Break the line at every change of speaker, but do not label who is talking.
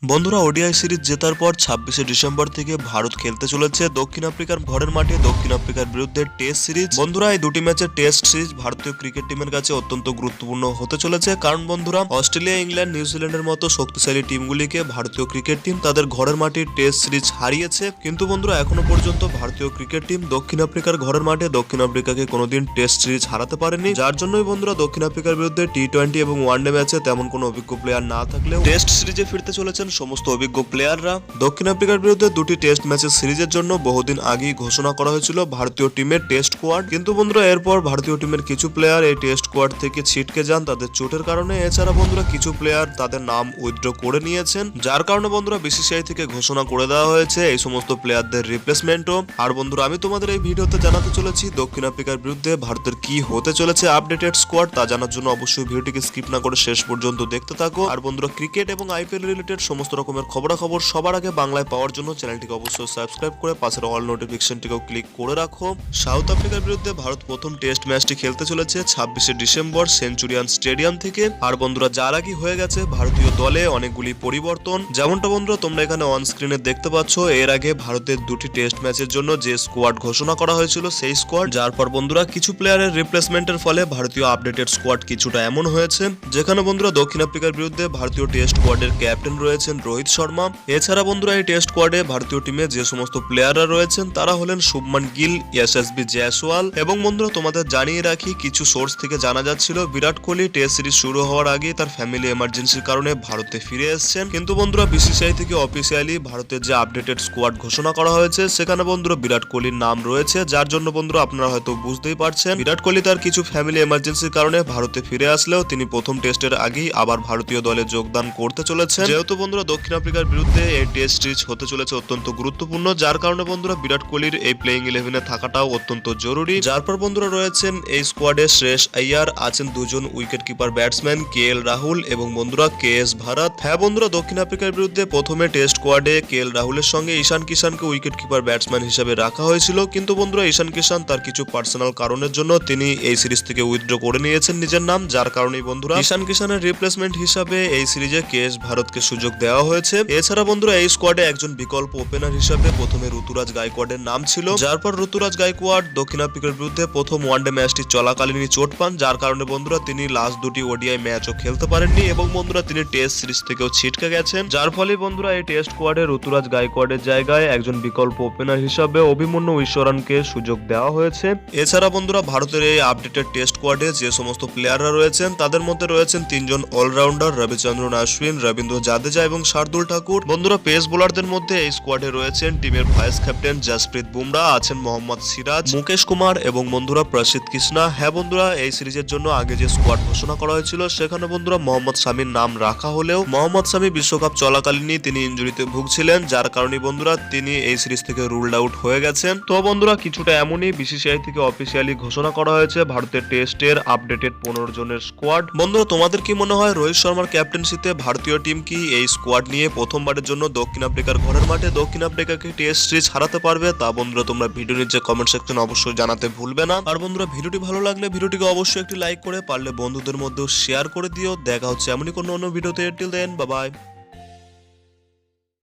বন্ধুরা ODI series জেতার পর 26শে ডিসেম্বর থেকে ভারত খেলতে চলেছে দক্ষিণ আফ্রিকার ঘরের মাঠে দক্ষিণ আফ্রিকার বিরুদ্ধে টেস্ট সিরিজ। বন্ধুরা এই দুটি ম্যাচের টেস্ট সিরিজ ভারতীয় ক্রিকেট টিমের কাছে অত্যন্ত গুরুত্বপূর্ণ হতে চলেছে, কারণ বন্ধুরা অস্ট্রেলিয়া, ইংল্যান্ড, নিউজিল্যান্ডের মতো শক্তিশালী টিমগুলিকে ভারতীয় ক্রিকেট টিম তাদের ঘরের মাঠে টেস্ট সিরিজ হারিয়েছে। কিন্তু বন্ধুরা এখনো পর্যন্ত ভারতীয় ক্রিকেট টিম দক্ষিণ আফ্রিকার ঘরের মাঠে দক্ষিণ আফ্রিকাকে কোনোদিন টেস্ট সিরিজ হারাতে পারেনি, যার জন্যই বন্ধুরা দক্ষিণ আফ্রিকার বিরুদ্ধে টি-20 এবং ওয়ানডে ম্যাচে তেমন কোনো অভিজ্ঞ প্লেয়ার না থাকলেও টেস্ট সিরিজে ফিরতে চলেছেন সমস্ত অভিজ্ঞ প্লেয়াররা। দক্ষিণ আফ্রিকার বিরুদ্ধে দুটি টেস্ট ম্যাচের সিরিজের জন্য বহুদিন আগেই ঘোষণা করা হয়েছিল ভারতীয় টিমের টেস্ট স্কোয়াড, কিন্তু বন্ধুরা এরপর ভারতীয় টিমের কিছু প্লেয়ার এই টেস্ট স্কোয়াড থেকে ছিটকে যান তাদের চোটের কারণে। এছাড়া বন্ধুরা কিছু প্লেয়ার তাদের নাম উইথড্র করে নিয়েছেন, যার কারণে বন্ধুরা বিসিসিআই থেকে ঘোষণা করে দেওয়া হয়েছে এই সমস্ত প্লেয়ারদের রিপ্লেসমেন্টও। আর বন্ধুরা আমি তোমাদের এই ভিডিওতে জানাতে চলেছি দক্ষিণ আফ্রিকার বিরুদ্ধে ভারতের কি হতে চলেছে আপডেটেড স্কোয়াড। তা জানার জন্য অবশ্যই ভিডিওটিকে স্কিপ না করে শেষ পর্যন্ত দেখতে থাকো। আর বন্ধুরা ক্রিকেট এবং আইপিএল রিলেটেড সমস্ত রকমের খবরাখবর সবার আগে বাংলায় পাওয়ার জন্য চ্যানেলটিকে অবশ্যই সাবস্ক্রাইব করে পাশের অল নোটিফিকেশনটিকেও ক্লিক করে রাখো। সাউথ আফ্রিকার বিরুদ্ধে ভারত প্রথম টেস্ট ম্যাচটি খেলতে চলেছে 26শে ডিসেম্বর সেঞ্চুরিয়ান স্টেডিয়াম থেকে। আর বন্ধুরা যার আগে হয়ে গেছে ভারতীয় দলে অনেকগুলি পরিবর্তন, যেমনটা বন্ধুরা তোমরা এখানে অন স্ক্রিনে দেখতে পাচ্ছ। এর আগে ভারতের দুটি টেস্ট ম্যাচের জন্য যে স্কোয়াড ঘোষণা করা হয়েছিল সেই স্কোয়াড, যার পর বন্ধুরা কিছু প্লেয়ারের রিপ্লেসমেন্টের ফলে ভারতীয় আপডেটেড স্কোয়াড কিছুটা এমন হয়েছে, যেখানে বন্ধুরা দক্ষিণ আফ্রিকার বিরুদ্ধে ভারতীয় টেস্ট স্কোয়াডের ক্যাপ্টেন রয়েছেন রোহিত শর্মা। এছাড়া বন্ধুরা এই টেস্ট স্কোয়াডে ভারতীয় টিমে যে সমস্ত প্লেয়াররা রয়েছেন তারা হলেন শুভমান গিল, এসএসবি জয়সওয়াল এবং বন্ধুরা তোমাদের জানিয়ে রাখি কিছু সোর্স থেকে জানা যাচ্ছিল বিরাট কোহলি টেস্ট সিরিজ শুরু হওয়ার আগে তার ফ্যামিলি এমার্জেন্সির কারণে ভারতে ফিরে এসেছেন। কিন্তু বন্ধুরা বিসিসিআই থেকে অফিসিয়ালি ভারতের যে আপডেটেড স্কোয়াড ঘোষণা করা হয়েছে সেখানে বন্ধুরা বিরাট কোহলির নাম রয়েছে, যার জন্য বন্ধুরা আপনারা হয়তো বুঝতেই পারছেন বিরাট কোহলি তার কিছু ফ্যামিলি এমার্জেন্সির কারণে ভারতে ফিরে আসলেও তিনি প্রথম টেস্টের আগেই আবার ভারতীয় দলে যোগদান করতে চলেছেন। যেহেতু বন্ধুরা দক্ষিণ আফ্রিকার বিরুদ্ধে এই টেস্ট সিরিজ হতে চলেছে অত্যন্ত গুরুত্বপূর্ণ, যার কারণে বন্ধুরা বিরাট কোহলির এই প্লেইং 11-এ থাকাটাও অত্যন্ত জরুরি। যার পর বন্ধুরা রয়েছেন এই স্কোয়াডে শ্রেয়স আইয়ার, আছেন দুজন wicket keeper batsman KL Rahul এবং বন্ধুরা কেএস ভারত। হ্যাঁ বন্ধুরা দক্ষিণ আফ্রিকার বিরুদ্ধে প্রথমে টেস্ট স্কোয়াডে কেএল রাহুলের সঙ্গে ঈশান কিষানকে উইকেট কিপার ব্যাটসম্যান হিসেবে রাখা হয়েছিল, কিন্তু বন্ধুরা ঈশান কিষান তার কিছু পার্সোনাল কারণের জন্য তিনি এই সিরিজ থেকে উইথড্র করে নিয়েছেন নিজের নাম, যার কারণেই বন্ধুরা ঈশান কিষানের রিপ্লেসমেন্ট হিসাবে এই সিরিজে কেএস ভারতকে সুযোগ দেওয়া হয়েছে। এছাড়া বন্ধুরা এই স্কোয়াডে একজন বিকল্প ওপেনার হিসাবে প্রথমে ঋতুরাজ গায়কোয়াড়ের নাম ছিল, যার পর ঋতুরাজ গায়কোয়াড় দক্ষিণ আফ্রিকার বিরুদ্ধে প্রথম ওয়ানডে ম্যাচটি চলাকালীনই চোট পান, যার কারণে বন্ধুরা তিনি লাস্ট দুটি ওডিআই ম্যাচও খেলতে পারেননি এবং বন্ধুরা তিনি টেস্ট সিরিজ থেকেও ছিটকে গেছেন। যার ফলে বন্ধুরা এই টেস্ট স্কোয়াডে ঋতুরাজ গায়কোয়াড়ের জায়গায় একজন বিকল্প ওপেনার হিসাবে অভিমন্যু ঈশ্বরনকে সুযোগ দেওয়া হয়েছে। এছাড়া বন্ধুরা ভারতের এই আপডেটেড টেস্ট স্কোয়াডে যে সমস্ত প্লেয়াররা রয়েছেন তাদের মধ্যে রয়েছেন তিনজন অলরাউন্ডার রবিচন্দ্রন অশ্বিন, রবীন্দ্র জাদেজা এবং শার্দুল ঠাকুর। বন্ধুরা পেস বোলারদের মধ্যে এই স্কোয়াডে রয়েছেন টিমের ভাইস ক্যাপ্টেন জসপ্রীত বুমরা, আছেন মোহাম্মদ সিরাজ, মুকেশ কুমার এবং বন্ধুরা প্রসিদ্ধ কৃষ্ণা। হ্যাঁ বন্ধুরা এই সিরিজের জন্য আগে যে স্কোয়াড ঘোষণা করা হয়েছিল সেখানে বন্ধুরা মোহাম্মদ শামির নাম রাখা হলেও মোহাম্মদ শামি বিশ্বকাপ চলাকালীনই তিনি ইনজুরিতে ভুগছিলেন, যার কারণে বন্ধুরা তিনি এই সিরিজ থেকে রুলড আউট হয়ে গেছেন। তো বন্ধুরা কিছুটা এমনই বিসিসিআই থেকে অফিসিয়ালি ঘোষণা করা হয়েছে ভারতের টেস্টের আপডেটেড 15 জনের স্কোয়াড। বন্ধুরা তোমাদের কি মনে হয় রোহিত শর্মার ক্যাপ্টেন্সিতে ভারতীয় টিম কি এই স্কোয়াড নিয়ে প্রথমবারের জন্য দক্ষিণ আফ্রিকার ঘরের মাঠে দক্ষিণ আফ্রিকাকে টেস্ট সিরিজ হারাতে পারবে? তা বন্ধুরা তোমরা ভিডিও নিচে কমেন্ট সেকশনে অবশ্যই জানাতে ভুলবে না। আর বন্ধুরা ভিডিওটি ভালো লাগলে ভিডিওটিকে অবশ্যই একটি লাইক করে পারলে বন্ধুদের মধ্যেও শেয়ার করে দিও। দেখা হচ্ছে এমনই কোনো অন্য ভিডিওতে। Till then bye by.